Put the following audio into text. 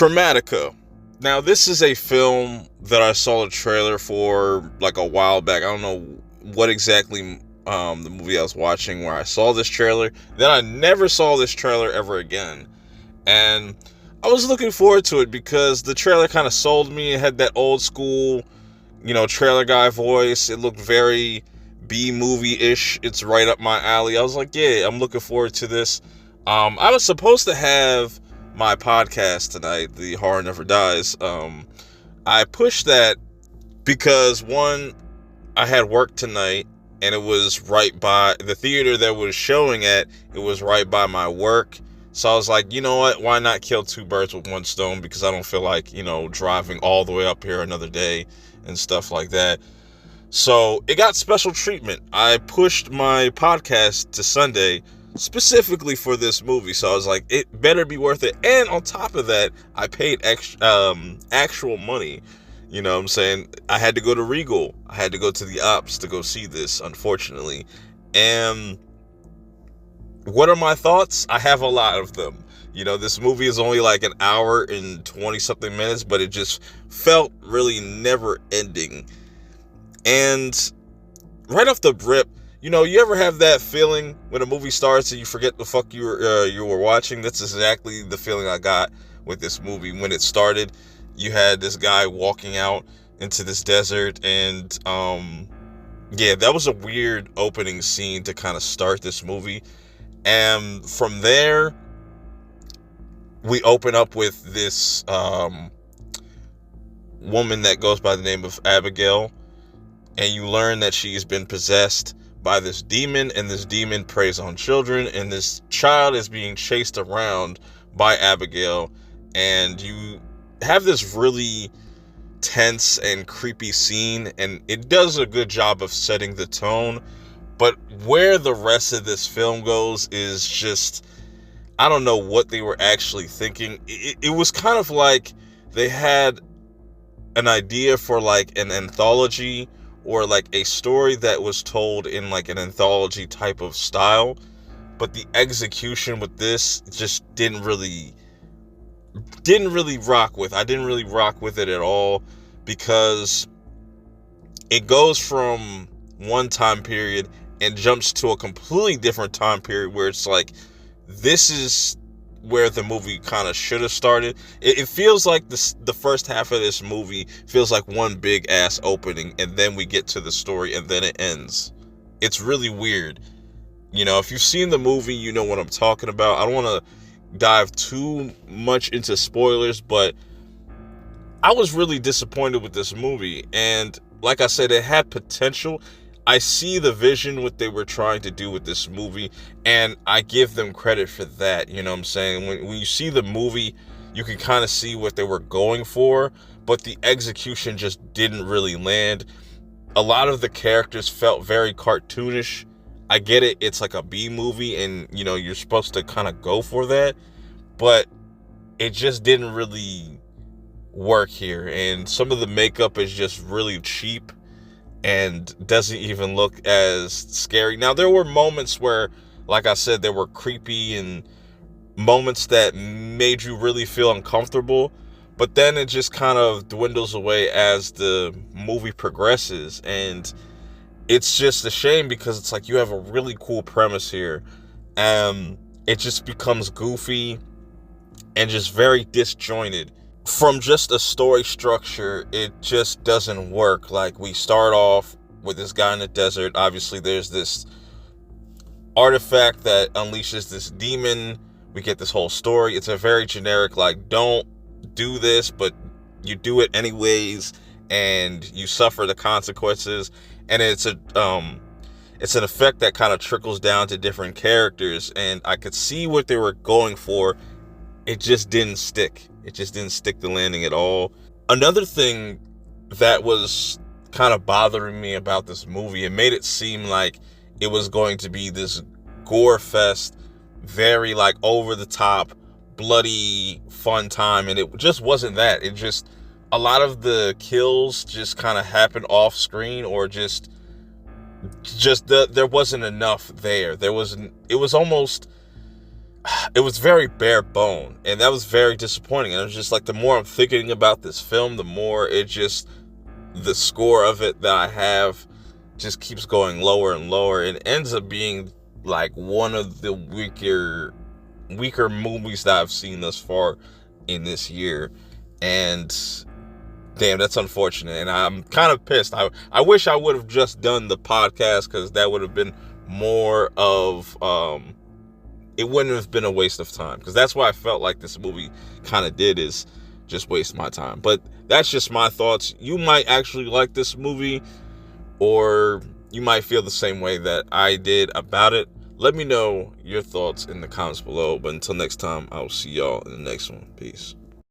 Traumatika. Now, this is a film that I saw a trailer for like a while back. I don't know what exactly the movie I was watching where I saw this trailer. Then I never saw this trailer ever again. And I was looking forward to it because the trailer kind of sold me. It had that old school, trailer guy voice. It looked very B-movie-ish. It's right up my alley. I was like, yeah, I'm looking forward to this. I was supposed to have my podcast tonight, The Horror Never Dies. I pushed that because, one, I had work tonight, and it was right by the theater that was showing at. It was right by my work. So I was like, you know what? Why not kill two birds with one stone? Because I don't feel like, driving all the way up here another day and stuff like that. So it got special treatment. I pushed my podcast to Sunday specifically for this movie. So I was like, it better be worth it. And on top of that, I paid actual money. You know what I'm saying? I had to go to Regal. I had to go to the Ops to go see this, unfortunately. And what are my thoughts? I have a lot of them. This movie is only like an hour and 20 something minutes, but it just felt really never ending. And right off the rip, you ever have that feeling when a movie starts and you forget the fuck you were watching? That's exactly the feeling I got with this movie. When it started, you had this guy walking out into this desert, and that was a weird opening scene to kind of start this movie. And from there, we open up with this woman that goes by the name of Abigail, and you learn that she's been possessed by this demon, and this demon preys on children, and this child is being chased around by Abigail, and you have this really tense and creepy scene, and it does a good job of setting the tone. But where the rest of this film goes is just, I don't know what they were actually thinking. It was kind of like they had an idea for like an anthology, or like a story that was told in like an anthology type of style, but the execution with this just didn't really rock with. I didn't really rock with it at all, because it goes from one time period and jumps to a completely different time period where it's like, this is where the movie kind of should have started. It feels like the first half of this movie feels like one big ass opening, and then we get to the story, and then it ends. It's really weird. If you've seen the movie, you know what I'm talking about. I don't want to dive too much into spoilers, but I was really disappointed with this movie. And like I said, it had potential. I see the vision, what they were trying to do with this movie, and I give them credit for that. You know what I'm saying? When you see the movie, you can kind of see what they were going for, but the execution just didn't really land. A lot of the characters felt very cartoonish. I get it. It's like a B movie, and, you're supposed to kind of go for that, but it just didn't really work here. And some of the makeup is just really cheap and doesn't even look as scary. Now, there were moments where, like I said, they were creepy and moments that made you really feel uncomfortable, but then it just kind of dwindles away as the movie progresses. And it's just a shame, because it's like you have a really cool premise here, and it just becomes goofy and just very disjointed. From just a story structure, it just doesn't work. Like, we start off with this guy in the desert. Obviously, there's this artifact that unleashes this demon. We get this whole story. It's a very generic, like, don't do this, but you do it anyways, and you suffer the consequences. And it's an effect that kind of trickles down to different characters, and I could see what they were going for. It just didn't stick. It just didn't stick the landing at all. Another thing that was kind of bothering me about this movie, it made it seem like it was going to be this gore fest, very like over the top, bloody fun time, and it just wasn't that. It just, a lot of the kills just kind of happened off screen, or there wasn't enough there. It was almost, it was very bare bone, and that was very disappointing. And it was just like, the more I'm thinking about this film, the more it just, the score of it that I have just keeps going lower and lower. It ends up being like one of the weaker movies that I've seen thus far in this year. And damn, that's unfortunate. And I'm kind of pissed. I wish I would have just done the podcast, because that would have been more of it wouldn't have been a waste of time, because that's what I felt like this movie kind of did, is just waste my time. But that's just my thoughts. You might actually like this movie, or you might feel the same way that I did about it. Let me know your thoughts in the comments below. But until next time, I'll see y'all in the next one. Peace.